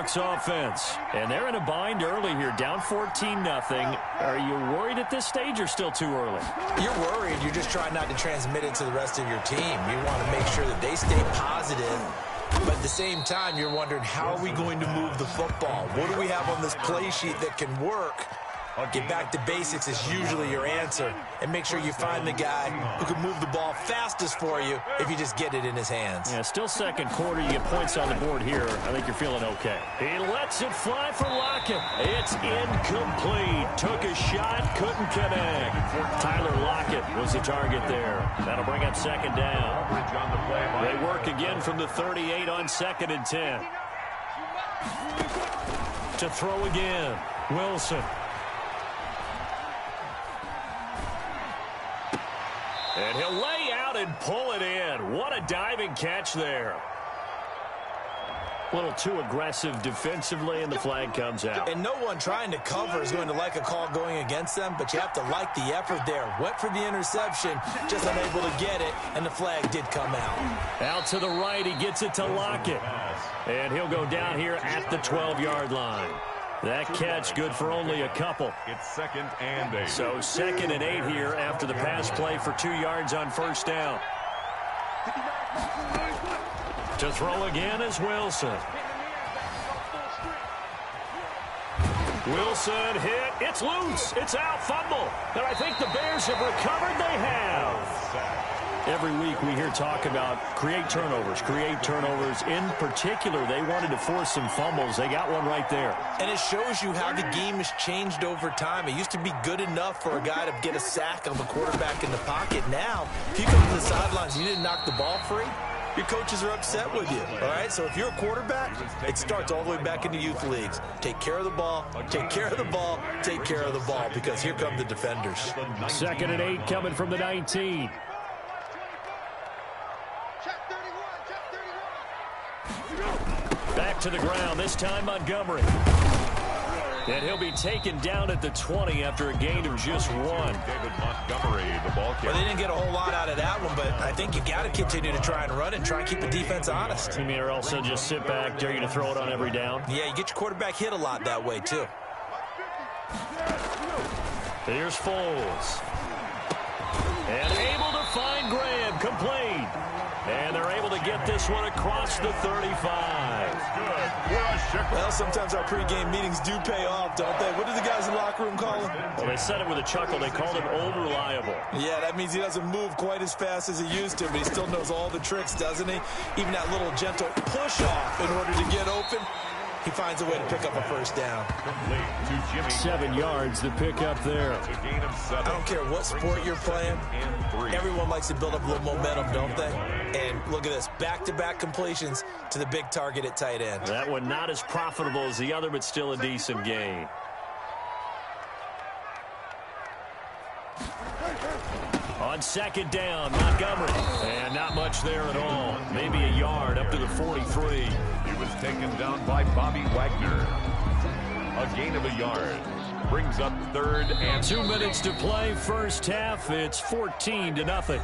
Seahawks offense. And they're in a bind early here, down 14-0. Are you worried at this stage or still too early? You're worried. You're just trying not to transmit it to the rest of your team. You want to make sure that they stay positive. But at the same time, you're wondering, how are we going to move the football? What do we have on this play sheet that can work? Get back to basics is usually your answer. And make sure you find the guy who can move the ball fastest for you if you just get it in his hands. Yeah, still second quarter. You get points on the board here. I think you're feeling okay. He lets it fly for Lockett. It's incomplete. Took a shot, couldn't connect. Tyler Lockett was the target there. That'll bring up second down. They work again from the 38 on 2nd and 10. To throw again, Wilson. And he'll lay out and pull it in. What a diving catch there. A little too aggressive defensively, and the flag comes out. And no one trying to cover is going to like a call going against them, but you have to like the effort there. Went for the interception, just unable to get it, and the flag did come out. Out to the right, he gets it to Lockett. And he'll go down here at the 12-yard line. That catch good for only a couple. It's 2nd and 8. So 2nd and 8 here after the pass play for 2 yards on first down. To throw again is Wilson. Wilson hit. It's loose. It's out. Fumble. And I think the Bears have recovered. They have. Every week we hear talk about create turnovers. In particular, they wanted to force some fumbles. They got one right there. And it shows you how the game has changed over time. It used to be good enough for a guy to get a sack on the quarterback in the pocket. Now, if you come to the sidelines and you didn't knock the ball free, your coaches are upset with you, all right? So if you're a quarterback, it starts all the way back into youth leagues. Take care of the ball, take care of the ball, take care of the ball, because here come the defenders. 2nd and 8 coming from the 19. Back to the ground, this time Montgomery. And he'll be taken down at the 20 after a gain of just 1. David Montgomery, the ball carrier. Well, they didn't get a whole lot out of that one, but I think you got to continue to try and run it and try and keep the defense honest. You mean, or also just sit back, dare you to throw it on every down? Yeah, you get your quarterback hit a lot that way, too. Here's Foles. And able to find Graham, complete. And they're able to get this one across the 35. Well, sometimes our pregame meetings do pay off, don't they? What do the guys in the locker room call him? Well, they said it with a chuckle. They called him old reliable. Yeah, that means he doesn't move quite as fast as he used to, but he still knows all the tricks, doesn't he? Even that little gentle push-off in order to get open. He finds a way to pick up a first down. 7 yards to pick up there. I don't care what sport you're playing. Everyone likes to build up a little momentum, don't they? And look at this, back-to-back completions to the big target at tight end. That one not as profitable as the other, but still a decent gain. On 2nd down, Montgomery. And not much there at all. Maybe a yard up to the 43. He was taken down by Bobby Wagner. A gain of a yard. Brings up 3rd and 2 minutes to play first half. It's 14-0.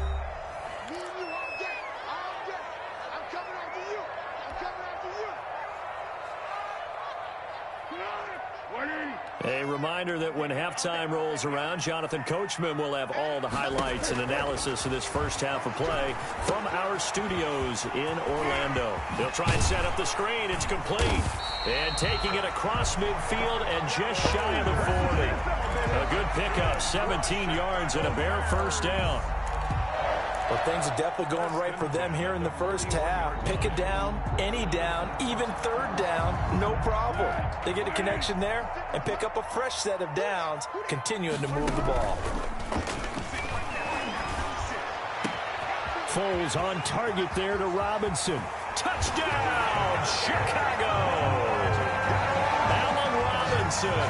A reminder that when halftime rolls around, Jonathan Coachman will have all the highlights and analysis of this first half of play from our studios in Orlando. They'll try and set up the screen. It's complete. And taking it across midfield and just shy of the 40. A good pickup, 17 yards and a bare first down. Well, things are definitely going right for them here in the first half. Pick a down, any down, even 3rd down, no problem. They get a connection there and pick up a fresh set of downs, continuing to move the ball. Foles on target there to Robinson. Touchdown, Chicago! Allen Robinson,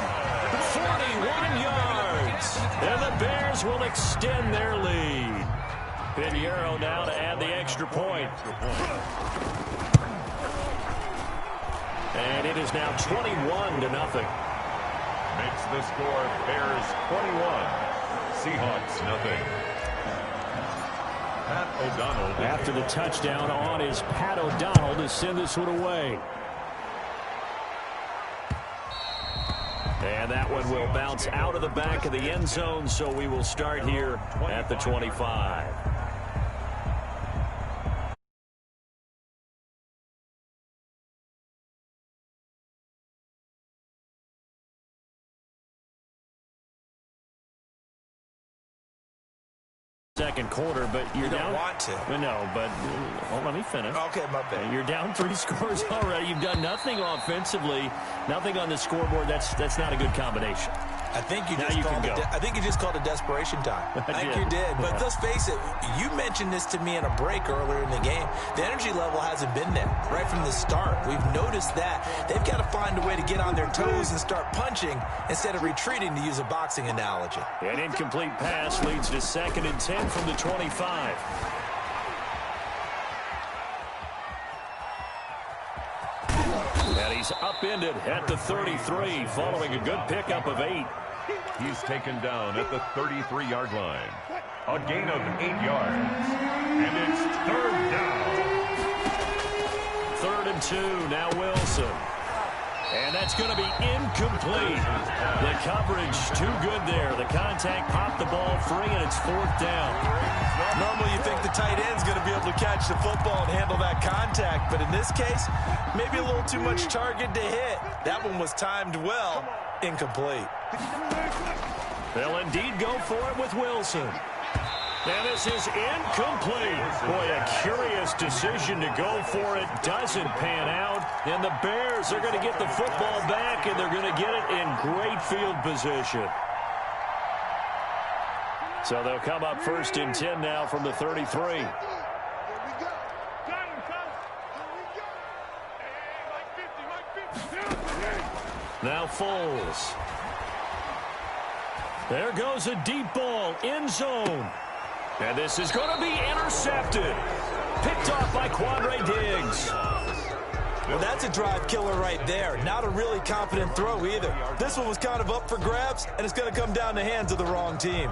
41 yards. And the Bears will extend their lead. Pinheiro now to add the extra point. And it is now 21-0. makes the score Bears 21, Seahawks nothing. Pat O'Donnell. After the touchdown on is Pat O'Donnell to send this one away. And that one will bounce out of the back of the end zone, so we will start here at the 25. Second quarter, but you're down. Don't want to. No, but let me finish. Okay, my bad. You're down 3 scores already. You've done nothing offensively, nothing on the scoreboard. That's not a good combination. I think you just called it desperation time. I think you did. But let's face it, you mentioned this to me in a break earlier in the game. The energy level hasn't been there right from the start. We've noticed that. They've got to find a way to get on their toes and start punching instead of retreating, to use a boxing analogy. An incomplete pass leads to 2nd and 10 from the 25. And he's upended at the 33 following a good pickup of 8. He's taken down at the 33-yard line. A gain of 8 yards. And it's 3rd down. 3rd and 2, now Wilson. And that's going to be incomplete. The coverage too good there. The contact popped the ball free, and it's 4th down. Normally you think the tight end's going to be able to catch the football and handle that contact, but in this case, maybe a little too much target to hit. That one was timed well. Incomplete. They'll indeed go for it with Wilson. And this is incomplete. Boy, a curious decision to go for it. Doesn't pan out. And the Bears are going to get the football back, and they're going to get it in great field position. So they'll come up 1st and 10 now from the 33. Now Foles. There goes a deep ball, end zone. And this is going to be intercepted. Picked off by Quandre Diggs. Well, that's a drive killer right there. Not a really confident throw either. This one was kind of up for grabs, and it's going to come down the hands of the wrong team.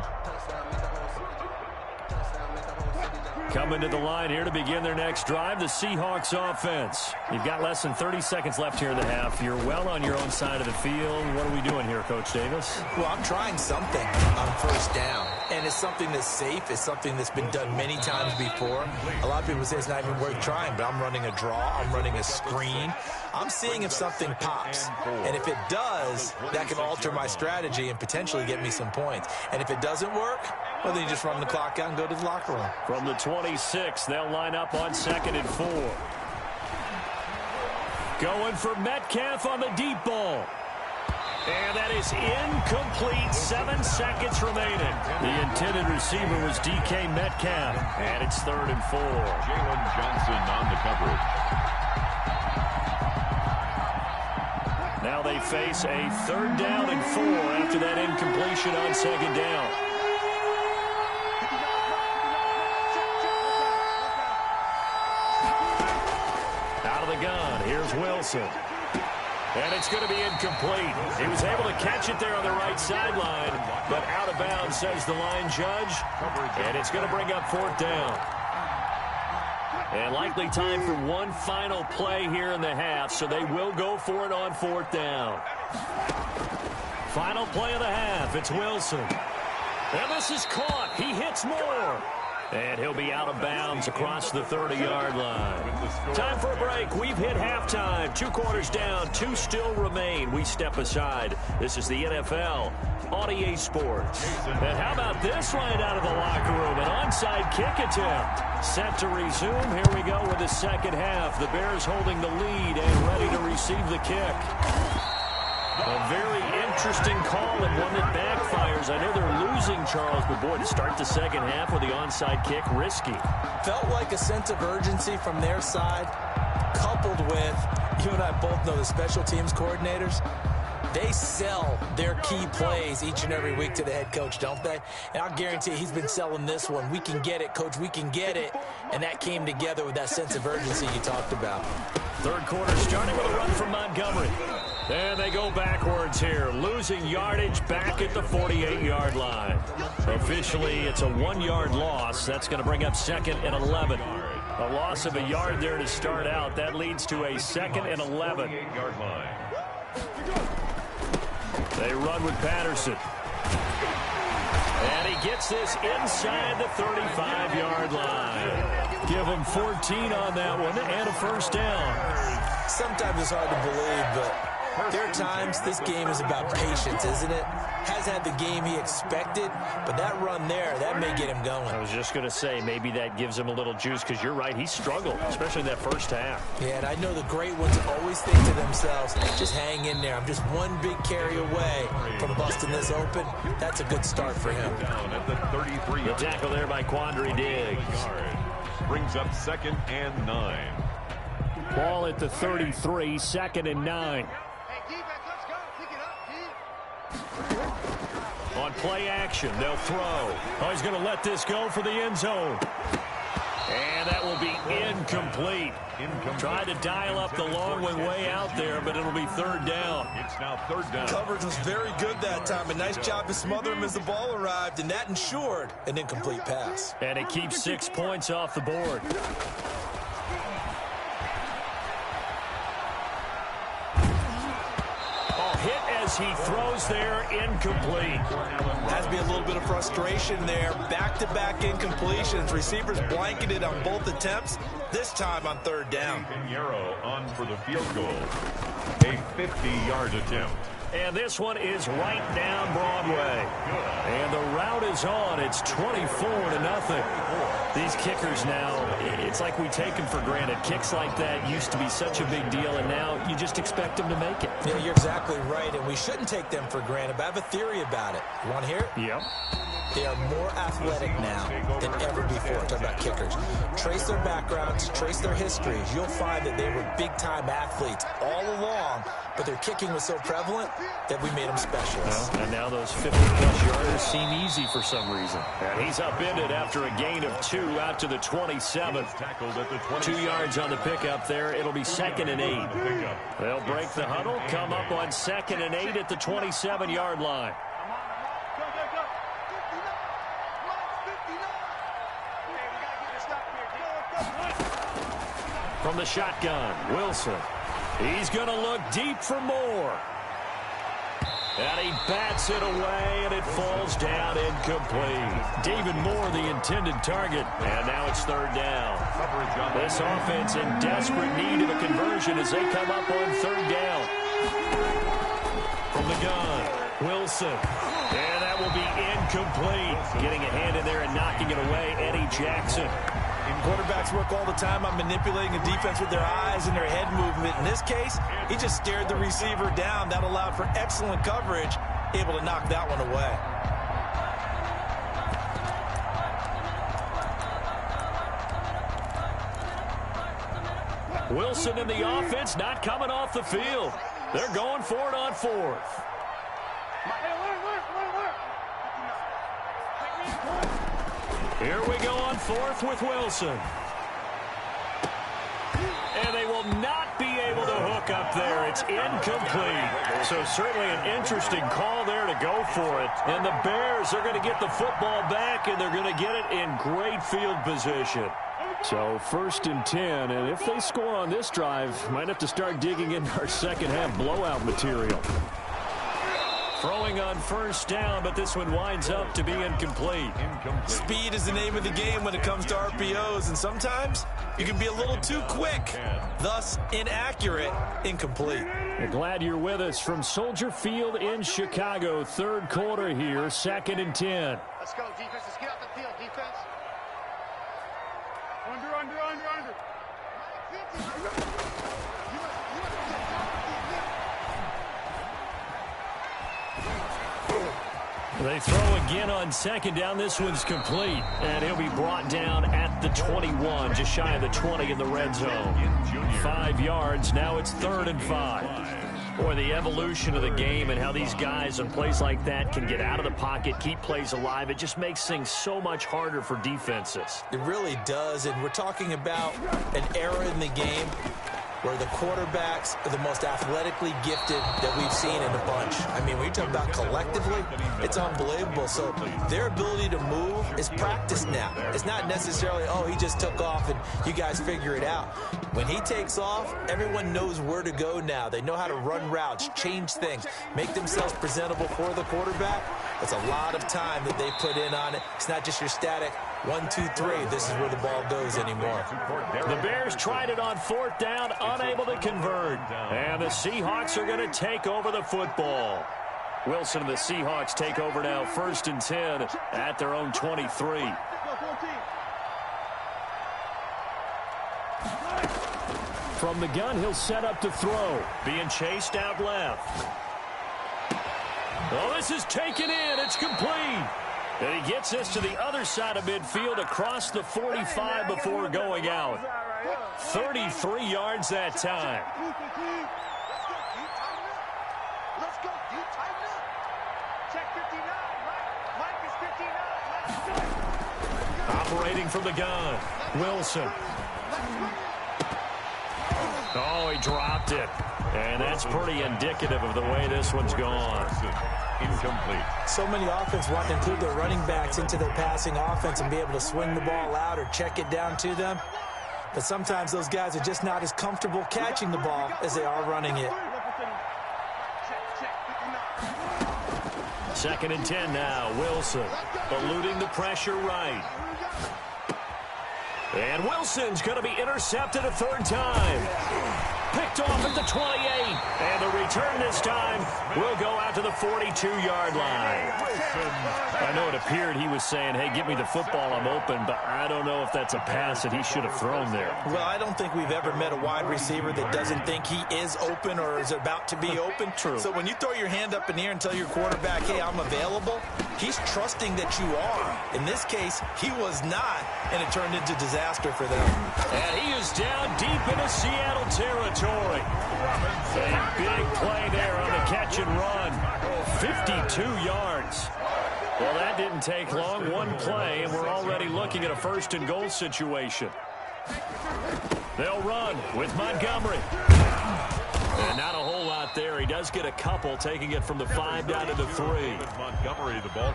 Coming to the line here to begin their next drive, the Seahawks offense. You've got less than 30 seconds left here in the half. You're well on your own side of the field. What are we doing here, Coach Davis? Well, I'm trying something on 1st down, and it's something that's safe. It's something that's been done many times before. A lot of people say it's not even worth trying, but I'm running a draw. I'm running a screen. I'm seeing if something pops, and if it does, that can alter my strategy and potentially get me some points. And if it doesn't work, well, then you just run the clock out and go to the locker room. From the 26, they'll line up on 2nd and 4. Going for Metcalf on the deep ball. And that is incomplete. 7 seconds remaining. The intended receiver was DK Metcalf. And it's 3rd and 4. Jalen Johnson on the coverage. Now they face a 3rd down and 4 after that incompletion on 2nd down. Out of the gun, here's Wilson. And it's going to be incomplete. He was able to catch it there on the right sideline, but out of bounds, says the line judge. And it's going to bring up 4th down. And likely time for one final play here in the half, so they will go for it on 4th down. Final play of the half, it's Wilson. And this is caught. He hits more. And he'll be out of bounds across the 30-yard line. Time for a break. We've hit halftime. 2 quarters down. 2 still remain. We step aside. This is the NFL on EA Sports. And how about this right out of the locker room? An onside kick attempt. Set to resume. Here we go with the second half. The Bears holding the lead and ready to receive the kick. A very interesting call and one that backfires. I know they're losing, Charles, but boy, to start the second half with the onside kick, risky. Felt like a sense of urgency from their side, coupled with, you and I both know the special teams coordinators, they sell their key plays each and every week to the head coach, don't they? And I'll guarantee he's been selling this one. We can get it, coach, we can get it. And that came together with that sense of urgency you talked about. Third quarter starting with a run from Montgomery. And they go backwards here, losing yardage back at the 48-yard line. Officially, it's a 1-yard loss. That's going to bring up 2nd and 11. A loss of a yard there to start out. That leads to a 2nd and 11. They run with Patterson. And he gets this inside the 35-yard line. Give him 14 on that one and a first down. Sometimes it's hard to believe, but there are times this game is about patience, isn't it? Has had the game he expected, but that run there, that may get him going. I was just going to say, maybe that gives him a little juice, because you're right, he struggled, especially in that first half. Yeah, and I know the great ones always think to themselves, just hang in there. I'm just one big carry away from busting this open. That's a good start for him. Down at the 33. The tackle there by Quandre Diggs. Brings up 2nd and 9. Ball at the 33, 2nd and 9. On play action, they'll throw. Oh, he's going to let this go for the end zone. And that will be incomplete. Tried to dial up the long one way out there, but it'll be 3rd down. It's now 3rd down. Coverage was very good that time. A nice job to smother him as the ball arrived, and that ensured an incomplete pass. And it keeps 6 points off the board. Hit as he throws there, incomplete. Has to be a little bit of frustration there. Back-to-back incompletions. Receivers blanketed on both attempts, this time on 3rd down. Yarrow on for the field goal. A 50-yard attempt. And this one is right down Broadway. And the route is on. It's 24-0. These kickers now, it's like we take them for granted. Kicks like that used to be such a big deal, and now you just expect them to make it. Yeah, you're exactly right, and we shouldn't take them for granted, but I have a theory about it. You want to hear it? Yep. They are more athletic now than ever before. Talk about kickers. Trace their backgrounds, trace their histories. You'll find that they were big-time athletes all along, but their kicking was so prevalent that we made them specialists. Well, and now those 50-plus yarders seem easy for some reason. And he's upended after a gain of 2 out to the 27. 2 yards on the pickup there. It'll be 2nd and 8. They'll break the huddle, come up on 2nd and 8 at the 27-yard line. From the shotgun, Wilson. He's going to look deep for more. And he bats it away, and it falls down incomplete. David Moore, the intended target. And now it's 3rd down. This offense in desperate need of a conversion as they come up on 3rd down. From the gun, Wilson. And that will be incomplete. Getting a hand in there and knocking it away, Eddie Jackson. Quarterbacks work all the time on manipulating a defense with their eyes and their head movement. In this case, he just stared the receiver down. That allowed for excellent coverage, able to knock that one away. Wilson and the offense not coming off the field. They're going for it on 4th. Here we go on 4th with Wilson. And they will not be able to hook up there. It's incomplete. So certainly an interesting call there to go for it. And the Bears are going to get the football back, and they're going to get it in great field position. So 1st and 10, and if they score on this drive, might have to start digging into our second half blowout material. Throwing on 1st down, but this one winds up to be incomplete. Speed is the name of the game when it comes to RPOs, and sometimes you can be a little too quick, thus inaccurate, incomplete. We're glad you're with us from Soldier Field in Chicago. 3rd quarter here, 2nd and 10. Let's go, defense. Let's get out the field, defense. Under. They throw again on 2nd down. This one's complete. And he'll be brought down at the 21, just shy of the 20 in the red zone. 5 yards. Now it's 3rd and 5. Boy, the evolution of the game and how these guys on plays like that can get out of the pocket, keep plays alive, it just makes things so much harder for defenses. It really does, and we're talking about an era in the game where the quarterbacks are the most athletically gifted that we've seen in a bunch. I mean, when you talk about collectively, it's unbelievable. So their ability to move is practiced now. It's not necessarily, oh, he just took off and you guys figure it out. When he takes off, everyone knows where to go now. They know how to run routes, change things, make themselves presentable for the quarterback. It's a lot of time that they put in on it. It's not just your static 1, 2, 3. This is where the ball goes anymore. The Bears tried it on 4th down, unable to convert. And the Seahawks are going to take over the football. Wilson and the Seahawks take over now, 1st and 10 at their own 23. From the gun, he'll set up to throw. Being chased out left. Oh, this is taken in. It's complete. And he gets this to the other side of midfield across the 45 before going out. 33 yards that time. Let's go. You tighten up. Check 59, right? Mike is 59. Operating from the gun. Wilson. Oh, he dropped it. And that's pretty indicative of the way this one's gone. Incomplete. So many offenses want to include their running backs into their passing offense and be able to swing the ball out or check it down to them. But sometimes those guys are just not as comfortable catching the ball as they are running it. 2nd and 10 now. Wilson eluding the pressure right. And Wilson's going to be intercepted a 3rd time. Picked off at the 28. And the return this time will go out to the 42-yard line. I know it appeared he was saying, hey, give me the football, I'm open, but I don't know if that's a pass that he should have thrown there. Well, I don't think we've ever met a wide receiver that doesn't think he is open or is about to be open. True. So when you throw your hand up in the air and tell your quarterback, hey, I'm available, he's trusting that you are. In this case, he was not, and it turned into disaster for them. And he is down deep into Seattle territory. A big play there on the catch and run. 52 yards. Well, that didn't take long. One play, and we're already looking at a 1st and goal situation. They'll run with Montgomery. And not a whole lot there. He does get a couple, taking it from the 5 down to the 3.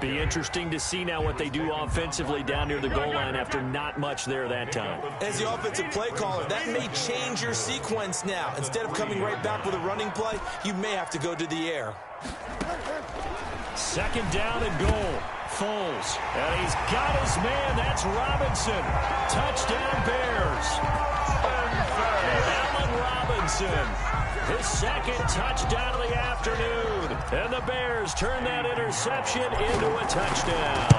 Be interesting to see now what they do offensively down near the goal line after not much there that time. As the offensive play caller, that may change your sequence now. Instead of coming right back with a running play, you may have to go to the air. 2nd down and goal. Foles. And he's got his man. That's Robinson. Touchdown Bears. Allen Robinson. His 2nd touchdown of the afternoon. And the Bears turn that interception into a touchdown.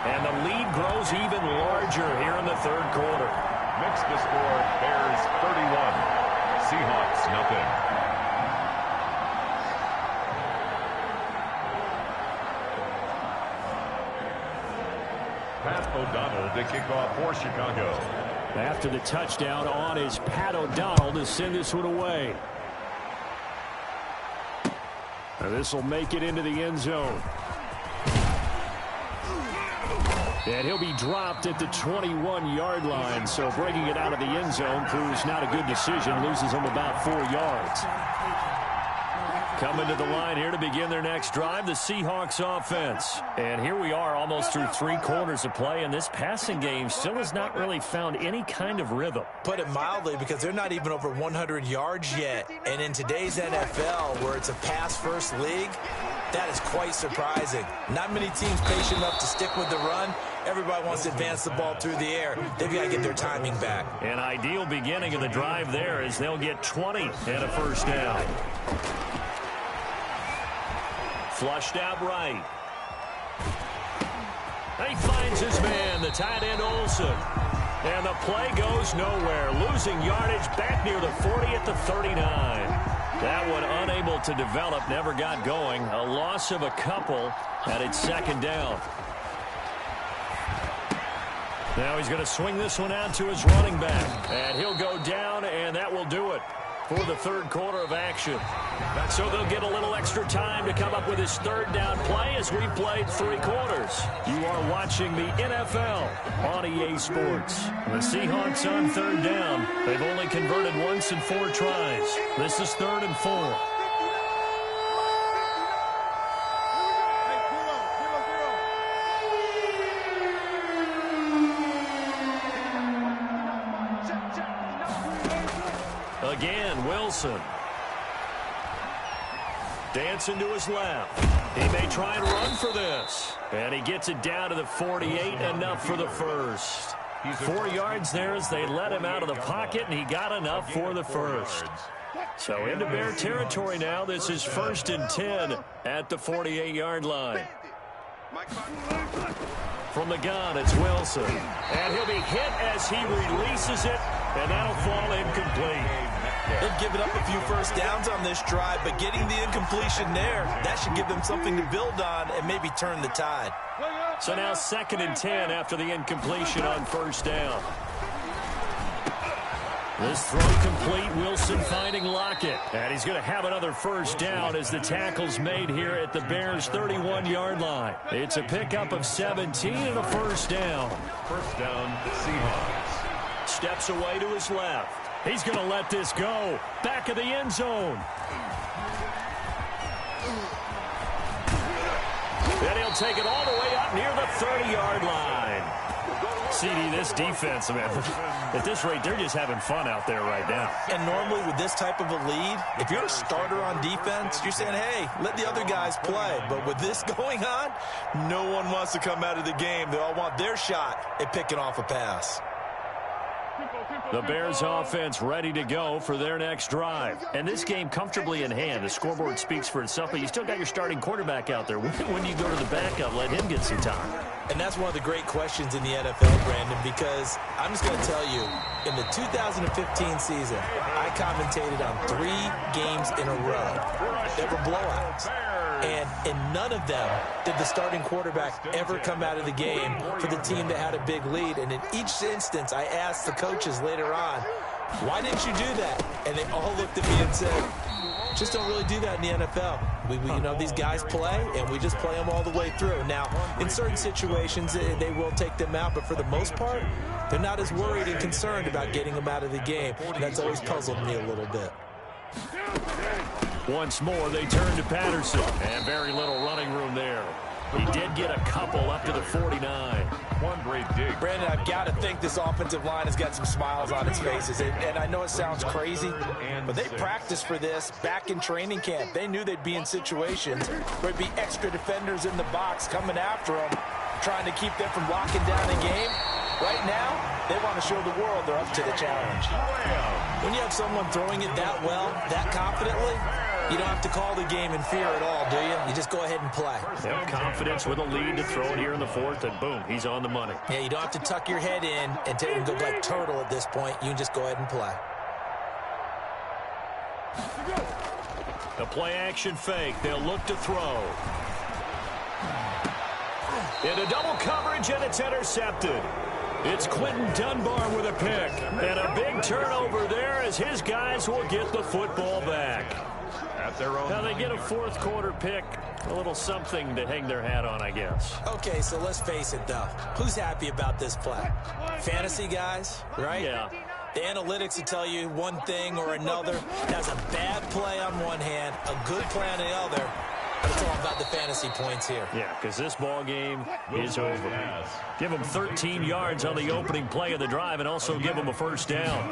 And the lead grows even larger here in the 3rd quarter. Makes the score Bears 31. Seahawks nothing. Pat O'Donnell to kick off for Chicago. After the touchdown on is Pat O'Donnell to send this one away. This will make it into the end zone. And he'll be dropped at the 21-yard line. So bringing it out of the end zone proves not a good decision. Loses him about 4 yards. Coming to the line here to begin their next drive, the Seahawks offense. And here we are almost through 3 quarters of play, and this passing game still has not really found any kind of rhythm. Put it mildly, because they're not even over 100 yards yet. And in today's NFL, where it's a pass-first league, that is quite surprising. Not many teams patient enough to stick with the run. Everybody wants to advance the ball through the air. They've got to get their timing back. An ideal beginning of the drive there as they'll get 20 and a 1st down. Flushed out right. He finds his man, the tight end Olsen. And the play goes nowhere. Losing yardage back near the 40 at the 39. That one unable to develop, never got going. A loss of a couple, and it's 2nd down. Now he's going to swing this one out to his running back. And he'll go down, and that will do it. for the third quarter of action. So they'll get a little extra time to come up with his third down play as we played 3 quarters. You are watching the NFL on EA Sports. The Seahawks on third down. They've only converted once in 4 tries. This is 3rd and 4. Again, Wilson. Dancing to his left. He may try and run for this. And he gets it down to the 48, enough for the first. 4 yards there as they let him out of the pocket, and he got enough for the first. So into Bear territory now. This is 1st and 10 at the 48-yard line. From the gun, it's Wilson. And he'll be hit as he releases it, and that'll fall incomplete. They've given up a few first downs on this drive, but getting the incompletion there, that should give them something to build on and maybe turn the tide. So now 2nd and 10 after the incompletion on 1st down. This throw complete. Wilson finding Lockett. And he's going to have another first down as the tackle's made here at the Bears' 31-yard line. It's a pickup of 17 and a first down. First down, Seahawks. Steps away to his left. He's going to let this go. Back of the end zone. Then he'll take it all the way up near the 30-yard line. CD, this defense, man, at this rate, they're just having fun out there right now. And normally with this type of a lead, if you're a starter on defense, you're saying, hey, let the other guys play. But with this going on, no one wants to come out of the game. They all want their shot at picking off a pass. The Bears offense ready to go for their next drive. And this game comfortably in hand. The scoreboard speaks for itself, but you still got your starting quarterback out there. When do you go to the backup, let him get some time? And that's one of the great questions in the NFL, Brandon, because I'm just going to tell you, in the 2015 season, I commentated on 3 games in a row that were blowouts. And in none of them did the starting quarterback ever come out of the game for the team that had a big lead. And in each instance, I asked the coaches later on, why didn't you do that? And they all looked at me and said, just don't really do that in the NFL. We you know, these guys play, and we just play them all the way through. Now, in certain situations, they will take them out, but for the most part, they're not as worried and concerned about getting them out of the game. And that's always puzzled me a little bit. Once more, they turn to Patterson, and very little running room there. He did get a couple up to the 49. One great dig. Brandon, I've got to think this offensive line has got some smiles on its faces. And I know it sounds crazy, but they practiced for this back in training camp. They knew they'd be in situations where there'd be extra defenders in the box coming after them, trying to keep them from locking down a game. Right now, they want to show the world they're up to the challenge. When you have someone throwing it that well, that confidently, you don't have to call the game in fear at all, do you? You just go ahead and play. Have confidence with a lead to throw it here in the 4th, and boom, he's on the money. Yeah, you don't have to tuck your head in and go like turtle at this point. You can just go ahead and play. The play-action fake. They'll look to throw. Into double coverage, and it's intercepted. It's Quentin Dunbar with a pick. And a big turnover there as his guys will get the football back. At their own. Now they get a 4th quarter pick. A little something to hang their hat on, I guess. Okay, so let's face it, though. Who's happy about this play? Fantasy guys, right? Yeah. The analytics will tell you one thing or another. That's a bad play on one hand, a good play on the other. But it's all about the fantasy points here. Yeah, because this ball game is over. Give him 13 yards on the opening play of the drive and also give him a first down.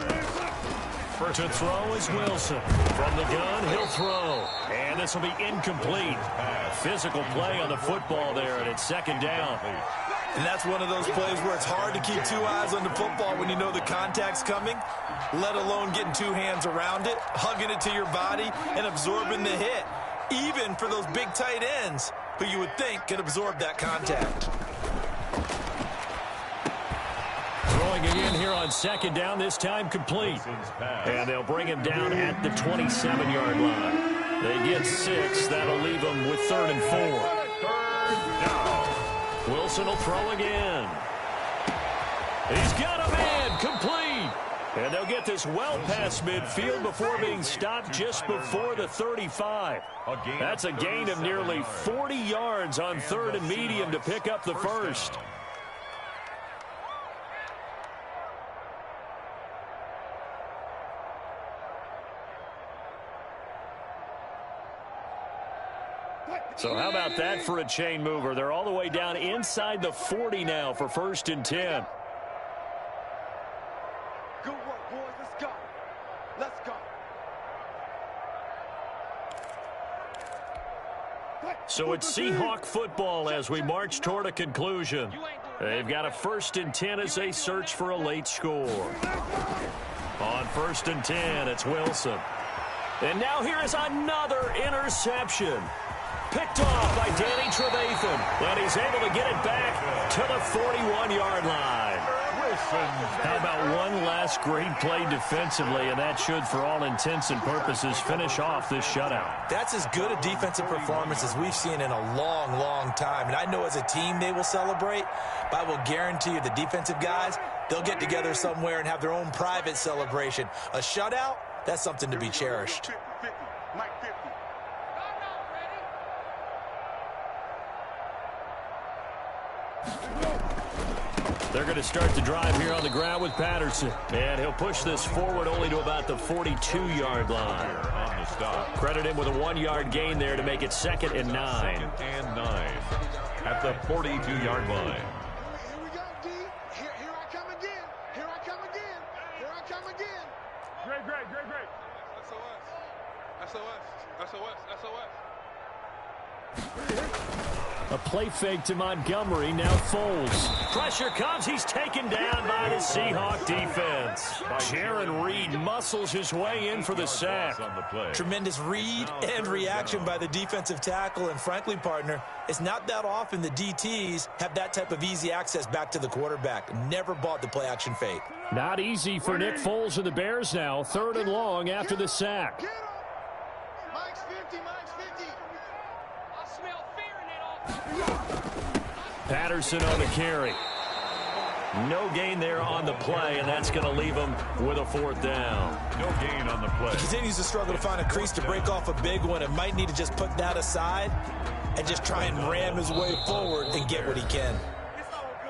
To throw is Wilson. From the gun, he'll throw. And this will be incomplete. Physical play on the football there, and it's 2nd down. And that's one of those plays where it's hard to keep 2 eyes on the football when you know the contact's coming, let alone getting 2 hands around it, hugging it to your body, and absorbing the hit. Even for those big tight ends who you would think could absorb that contact. Throwing it in here on 2nd down, this time complete. And they'll bring him down at the 27-yard line. They get 6. That'll leave them with 3rd and 4. 3rd down. Wilson will throw again. He's got a man complete. And they'll get this well past midfield before being stopped just before the 35. That's a gain of nearly 40 yards on 3rd and medium to pick up the first. So how about that for a chain mover? They're all the way down inside the 40 now for 1st and 10. Good work, boys. Let's go. Let's go. So it's Seahawk football as we march toward a conclusion. They've got a 1st and 10 as they search for a late score. On 1st and 10, it's Wilson. And now here is another interception. Picked off by Danny Trevathan. And he's able to get it back to the 41-yard line. How about one last great play defensively, and that should, for all intents and purposes, finish off this shutout. That's as good a defensive performance as we've seen in a long, long time. And I know as a team they will celebrate, but I will guarantee you the defensive guys, they'll get together somewhere and have their own private celebration. A shutout, that's something to be cherished. They're going to start the drive here on the ground with Patterson. And he'll push this forward only to about the 42-yard line. Credit him with a 1-yard gain there to make it 2nd and 9. 2nd and 9 at the 42-yard line. Here we go, D. Here I come again. Here I come again. Here I come again. Great. SOS. A play fake to Montgomery, now Foles. Pressure comes, he's taken down by the Seahawk defense. Jaron Reed muscles his way in for the sack. Tremendous read and reaction by the defensive tackle, and frankly, partner, it's not that often the DTs have that type of easy access back to the quarterback. Never bought the play-action fake. Not easy for Nick Foles and the Bears now, 3rd and long after the sack. Mike's 50. I smell fear in that offense. Patterson on the carry. No gain there on the play, and that's going to leave him with a 4th down. No gain on the play. He continues to struggle to find a crease to break off a big one and might need to just put that aside and just try and ram his way forward and get what he can.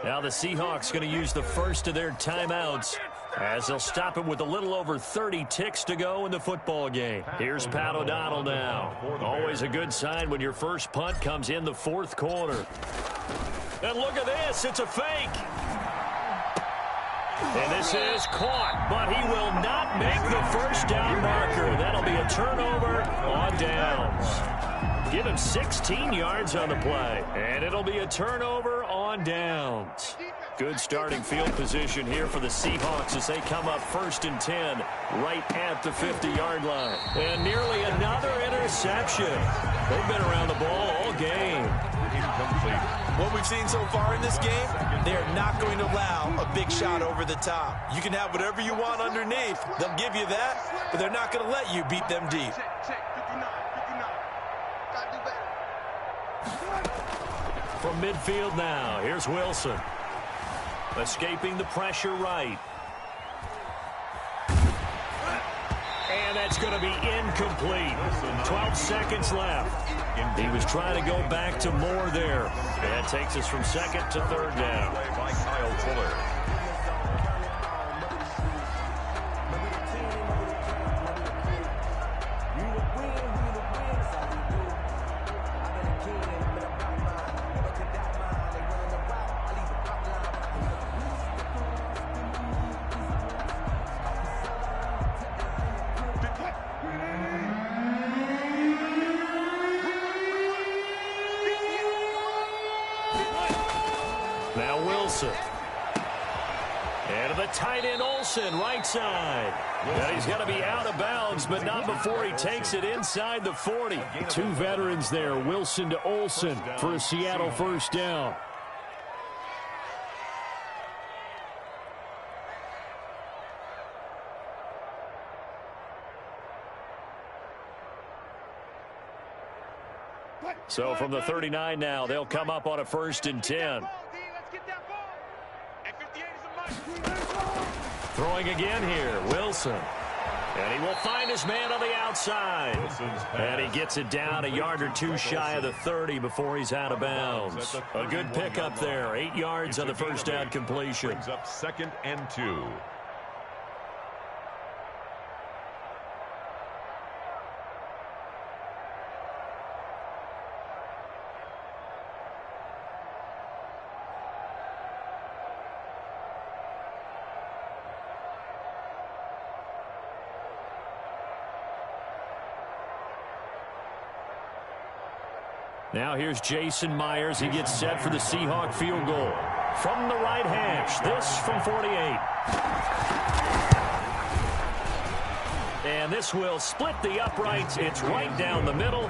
Now the Seahawks going to use the first of their timeouts as they'll stop him with a little over 30 ticks to go in the football game. Here's Pat O'Donnell now. Always a good sign when your first punt comes in the 4th quarter. And look at this. It's a fake. And this is caught, but he will not make the first down marker. That'll be a turnover on downs. Give him 16 yards on the play, and it'll be a turnover on downs. Good starting field position here for the Seahawks as they come up 1st and 10 right at the 50-yard line. And nearly another interception. They've been around the ball all game. Incomplete. What we've seen so far in this game, they are not going to allow a big shot over the top. You can have whatever you want underneath. They'll give you that, but they're not going to let you beat them deep. From midfield now, here's Wilson. Escaping the pressure right. And that's going to be incomplete. 12 seconds left. He was trying to go back to more there. And that takes us from 2nd to 3rd down. By Kyle Fuller. Now Wilson. And to the tight end Olsen, right side. And he's got to be out of bounds, but not before he takes it inside the 40. 2 veterans there, Wilson to Olsen for a Seattle first down. So from the 39 now, they'll come up on a 1st and 10. Throwing again here, Wilson. And he will find his man on the outside. And he gets it down a yard or two shy of the 30 before he's out of bounds. A good pickup there. 8 yards on the first down completion. Brings up 2nd and 2. Now here's Jason Myers. He gets set for the Seahawk field goal. From the right hash, this from 48. And this will split the uprights. It's right down the middle.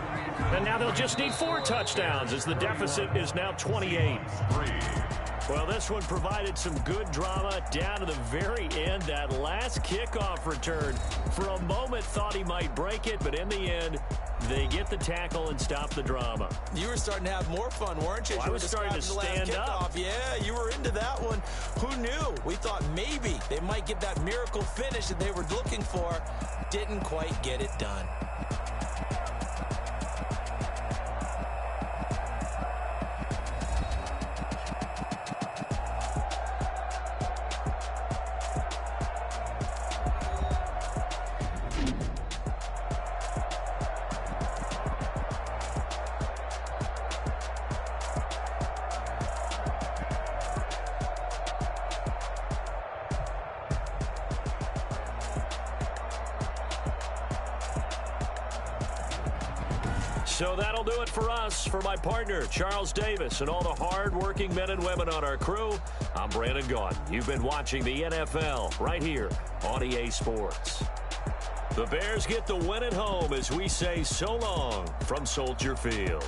And now they'll just need 4 touchdowns as the deficit is now 28. Well, this one provided some good drama down to the very end. That last kickoff return, for a moment thought he might break it, but in the end, they get the tackle and stop the drama. You were starting to have more fun, weren't you? Well, I was starting to stand up. Yeah, you were into that one. Who knew? We thought maybe they might get that miracle finish that they were looking for. Didn't quite get it done. So that'll do it for us. For my partner, Charles Davis, and all the hard-working men and women on our crew, I'm Brandon Gaudin. You've been watching the NFL right here on EA Sports. The Bears get the win at home as we say so long from Soldier Field.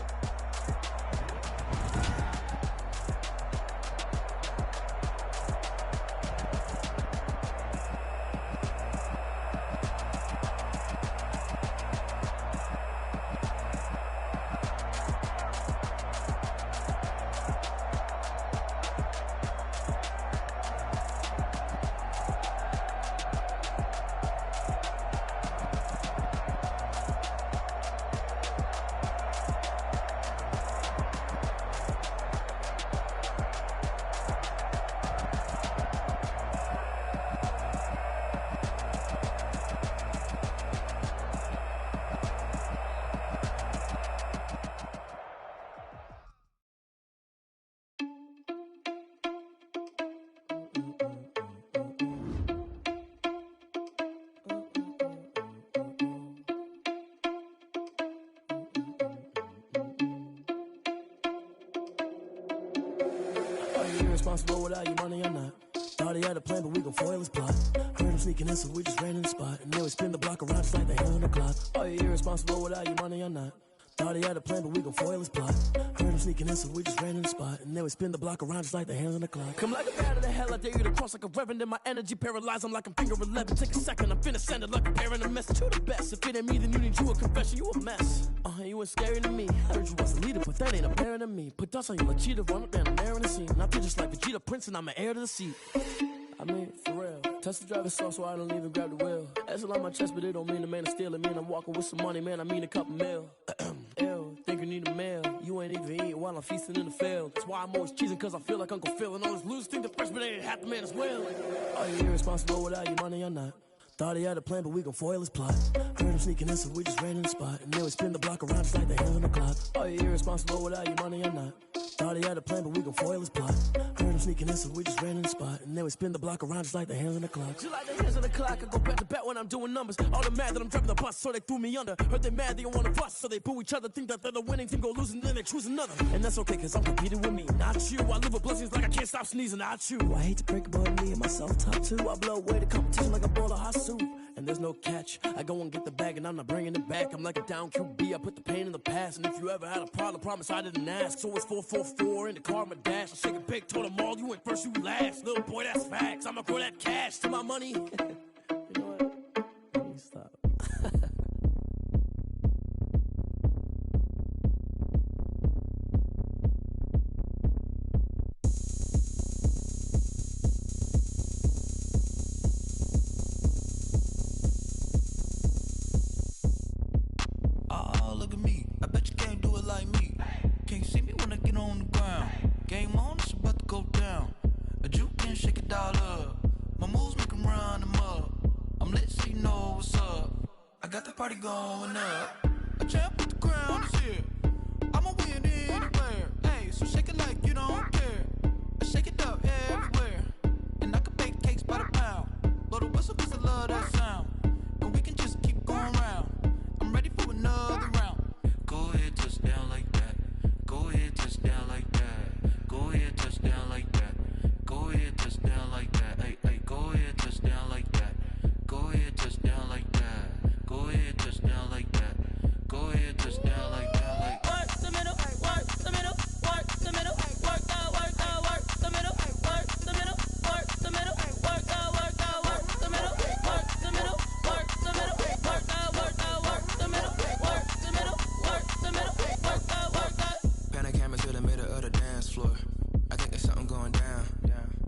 Irresponsible without your money or not. Thought he had a plan, but we gon' foil his plot. Heard him sneaking in, so we just ran in the spot. And then we spin the block around just like the hand on the clock. Are you irresponsible without your money or not? Thought he had a plan, but we gon' foil his plot. Heard him sneaking in, so we just ran in the spot. And then we spin the block around just like the hands on the clock. Come like a bat of the hell, I dare you to cross like a reverend. In my energy paralyzed, I'm like I'm finger 11. Take a second, I'm finna send it like a parent a message to the best. If it ain't me, then you need you a confession, you a mess. You ain't scary to me. Heard you was a leader, but that ain't apparent to me. Put dust on you like cheetah, run up down the air in the scene. And I feel just like Vegeta Prince, and I'm an heir to the seat. I mean, for real. Touch the driver's sauce, so I don't even grab the wheel. That's on my chest, but it don't mean the man is stealing. Man, I'm walking with some money, man, I mean a couple mil. Ew, think you need a meal. You ain't even eating while I'm feasting in the field. That's why I'm always cheesing, cause I feel like Uncle Phil. And all those losers think the freshman ain't half the man as well. Are you irresponsible without your money or not? Thought he had a plan, but we gon' foil his plot. Heard him sneaking in, so we just ran in the spot. And then we spin the block around just like the hands on the clock. Are you irresponsible without your money or not? Thought he had a plan, but we gon' foil his plot. Heard him sneaking in, so we just ran in the spot. And then we spin the block around just like the hands on the clock. Just like the hands on the clock, I go back to back when I'm doing numbers. All the mad that I'm driving the bus, so they threw me under. Heard they mad, they don't wanna bust, so they boo each other. Think that they're the winning team, go losing, then they choose another. And that's okay, cause I'm competing with me, not you. I live with blessings like I can't stop sneezing, not you. I hate to break it, but me and myself top two. I blow away the competition like a bowl of hot soup. And there's no catch. I go and get the bag and I'm not bringing it back. I'm like a down QB. I put the pain in the past. And if you ever had a problem, promise I didn't ask. So it's 444 in the car, my dash. I shake a big, told them all, you went first, you last. Little boy, that's facts. I'ma grow that cash to my money. You know what? Let me stop. I bet you can't do it like me. Can't see me when I get on the ground. Game on, it's about to go down. A juke can shake it all up. My moves make them run them up. I'm lit so you know what's up. I got the party going up. A champ with the crown is here. I'ma win anywhere. Hey, so shake it like you don't care. I shake it up everywhere. And I can bake cakes by the pound. Blow the whistle cause I love that sound. And we can just keep going round. I'm ready for another round. Go ahead, touch down like that. Go ahead, touch down like that. Go ahead, touch down like that. Go ahead, touch down like that. Hey, hey, go ahead, touch down like that. Go ahead, touch down like that. Go ahead, touch down like that. Go ahead, touch down like that. Like work the middle, work the middle, work the middle, work the middle, work the middle, work the middle, work the middle, work the middle, work the middle, work the middle, work the middle, work the middle, work the middle, work the. Pan a camera to the middle of the dance floor. I think there's something going down.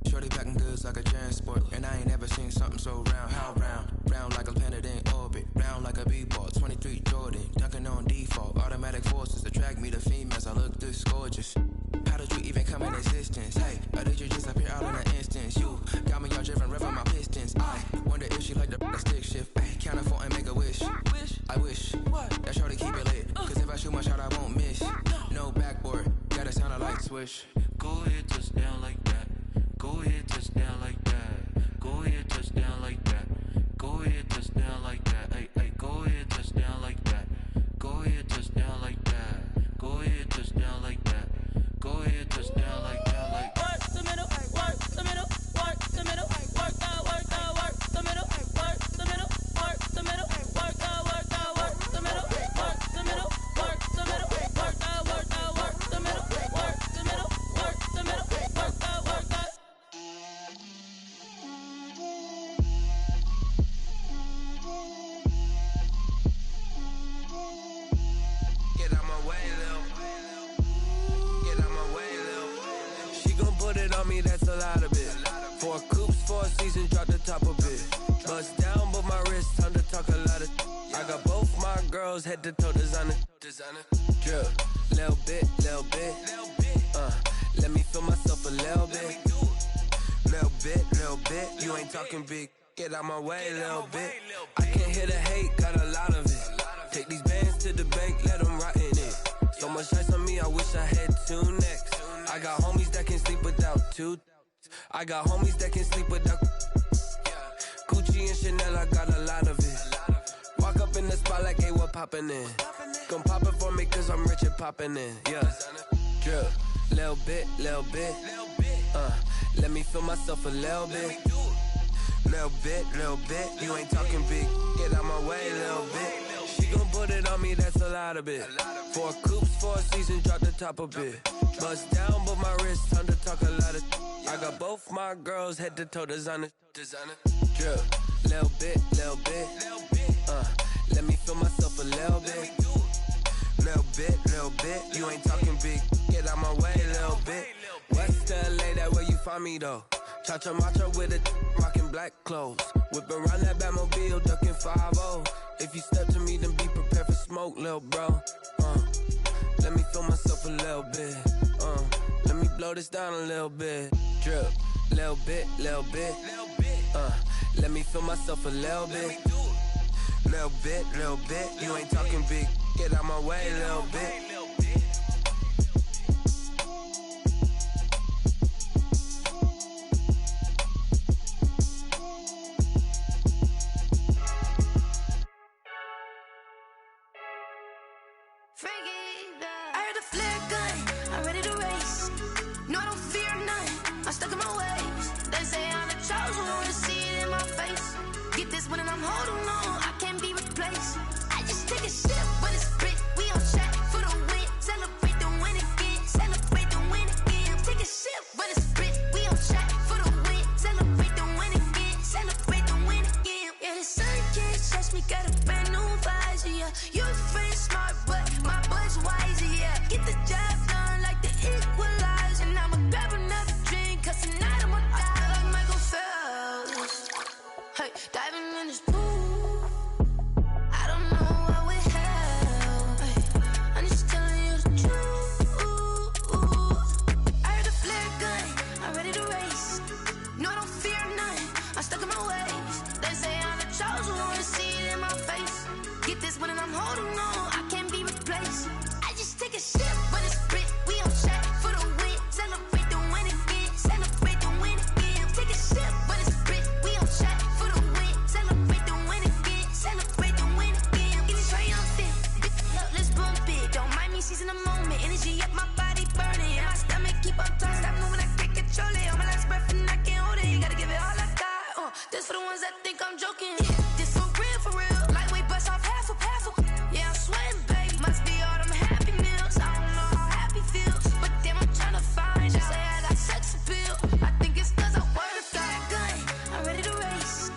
Shorty packing goods like a transport, and I ain't never seen something so round. How round? Round like a planet in orbit, round like a b-ball. 23 Jordan, dunking on default. Automatic forces attract me to females. I look this gorgeous. How did you even come in existence? Hey, or did you just appear all in an instance? You got me all driven, revving my pistons. I wonder if she like the stick shift. Hey, count it 4 and make a wish. I wish that shorty keep it lit. Cause if I shoot my shot, I won't miss. No backboard, gotta sound a light switch. Go ahead, touch down like that. Go ahead, touch down like that. Go ahead, touch down like that. Go ahead, touch down like that. Hey, hey, go ahead, touch down like that. Go ahead, touch down like that. Go ahead, touch down like that. Go ahead, touch down like that. Like work the middle, work the middle, work the middle, work the middle, work the middle, work the middle, work the middle, work the middle, work the middle, work the middle, work the middle, work the middle, work the middle, work the middle, work the. Get out my way, Lil. Get out my way, Lil. She gon' put it on me, that's a lot of it. 4 coops, 4 seasons, drop the top a bit. Bust down, but my wrist, time to talk a lot of. I got both my girls, head to toe designer. Drip, little bit, little bit. Let me feel myself a little bit. Little bit, you ain't talking big. Get out my way, little bit. I can't hear the hate, got a lot of it. Take these bands to the bank, let them rot in it. So much ice on me, I wish I had 2 necks. I got homies that can sleep without 2. I got homies that can sleep without Gucci and Chanel, I got a lot of it. Walk up in the spot like, hey, what poppin' in? Gon' pop it for me cause I'm rich and poppin' in. Yeah, drip, little bit, little bit. Let me feel myself a little bit. Little bit, you ain't talking big. Get out my way, little bit. She gon' put it on me, that's a lot of it. 4 coops, 4 seasons, drop the top a bit. Bust down, but my wrist, time to talk a lot of. I got both my girls, head to toe designer. Drip, little bit, little bit. Let me feel myself a little bit. Little bit, you ain't talking big. Get out my way, little bit. West LA, that where you find me though. Cha-cha matcha with a rockin' black clothes. Whip around that Batmobile, ducking 5-0. If you step to me, then be prepared for smoke, lil' bro. Let me feel myself a little bit. Let me blow this down a little bit. Drip, little bit, little bit. Let me feel myself a little bit. Little bit. You ain't talking big. Get out my way, little bit. I heard a flare gun, I'm ready to race. No, I don't fear none, I'm stuck in my ways. They say I'm the chosen one, see it in my face. Get this one and I'm holding on, I can't be replaced. I just take a sip when it's split, we on track for the win. Celebrate the win again, celebrate the win again. Take a sip when it's split, we on track for the win. Celebrate the win again, celebrate the win again. Yeah, the sun can't touch me, got a brand new visor, yeah. You're friend smart, but my boy's wiser, yeah. Get the job done like the equalizer. And I'ma grab another drink, cause tonight I'ma die like Michael Phelps. Hey, diving in this pool, I don't know what we have. Hey, I need me seizing the moment. Energy up, my body burning. And my stomach keep on tossed. Stop moving, I can't control it. On my last breath and I can't hold it. You gotta give it all I got. This for the ones that think I'm joking. This for real, for real. Lightweight bust off half a. Yeah, I'm sweating, babe. Must be all them happy meals. I don't know how happy feels, but damn, I'm tryna find. She say I got sex appeal. I think it's 'cause I word of got a gun. I'm ready to race.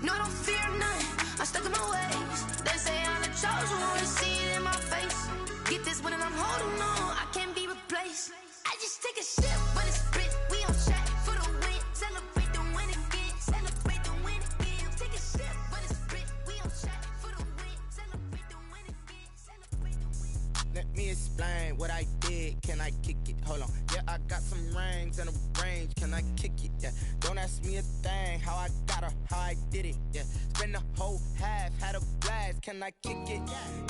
No, I don't fear none. I'm stuck in my ways. They say I'm the chosen one. See it in my face. Get this one and I'm holding on. I can't be replaced. I just take a sip, but it's split. We on track for the win. Celebrate the win again. Celebrate the win again. Take a sip, but it's split. We on track for the win. Celebrate the win again. Celebrate the win. Let me explain what I did. Can I kick it? Hold on. Yeah, I got some rings and a range. Can I kick it? Yeah. Don't ask me a thing. How I got her, how I did it. Yeah. Spend the whole half, had a blast. Can I kick it?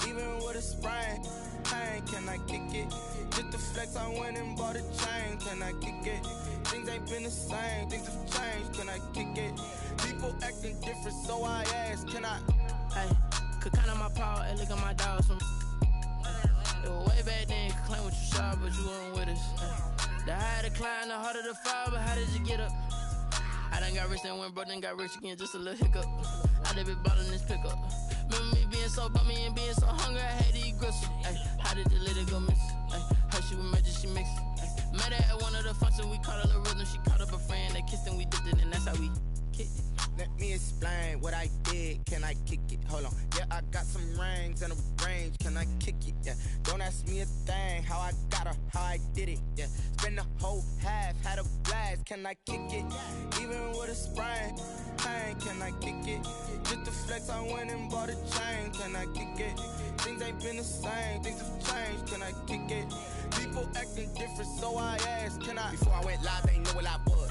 Even with a sprain. Pain, can I kick it? Just to flex, I went and bought a chain. Can I kick it? Things ain't been the same. Things have changed. Can I kick it? People acting different, so I ask. Can I? Hey, could count on my power and look at my dogs from. It was way back then, could claim what you saw, but you weren't with us. The higher the climb, the harder the fall, but how did you get up? I done got rich and went broke, then got rich again, just a little hiccup. I done been ballin' this pickup. Remember me being so bummy and being so hungry, I had to eat gristle. Ay, how did the lady go miss? Ay, how she was magic, she mixed. Met her at one of the functions, we caught her the rhythm, she caught up a friend, they kissed and we did it, and that's how we kicked it. Let me explain what I did. Can I kick it? Hold on. Yeah, I got some rings and a range. Can I kick it? Yeah. Don't ask me a thing. How I got her, how I did it. Yeah. Spend the whole half, had a blast. Can I kick it? Even with a sprain. Pain, can I kick it? Just to flex, I went and bought a chain. Can I kick it? Things ain't been the same. Things have changed. Can I kick it? People acting different, so I asked. Can I? Before I went live, they ain't know what I was.